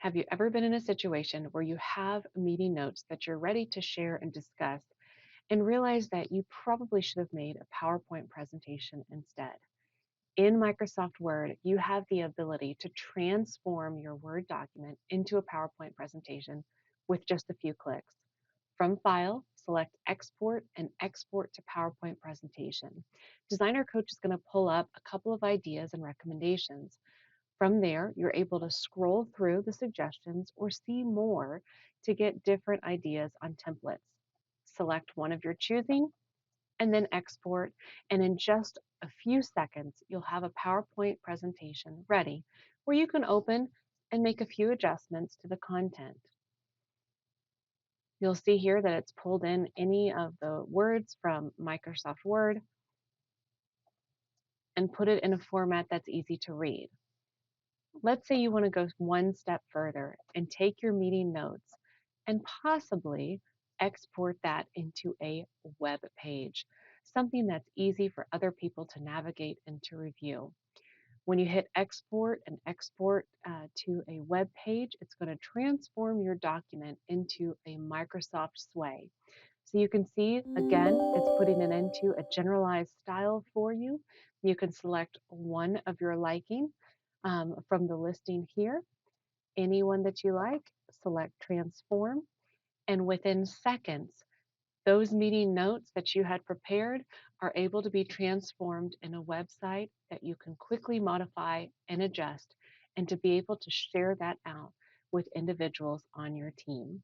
Have you ever been in a situation where you have meeting notes that you're ready to share and discuss and realize that you probably should have made a PowerPoint presentation instead? In Microsoft Word, you have the ability to transform your Word document into a PowerPoint presentation with just a few clicks. From File, select Export and export to PowerPoint presentation. Designer Coach is going to pull up a couple of ideas and recommendations. From there, you're able to scroll through the suggestions or see more to get different ideas on templates. Select one of your choosing and then export. And in just a few seconds, you'll have a PowerPoint presentation ready where you can open and make a few adjustments to the content. You'll see here that it's pulled in any of the words from Microsoft Word and put it in a format that's easy to read. Let's say you want to go one step further and take your meeting notes and possibly export that into a web page, something that's easy for other people to navigate and to review. When you hit export and export to a web page, it's going to transform your document into a Microsoft sway. So you can see, again, it's putting it into a generalized style for you. You can select one of your liking from the listing here, any one that you like, select transform, and within seconds, those meeting notes that you had prepared are able to be transformed in a website that you can quickly modify and adjust and to be able to share that out with individuals on your team.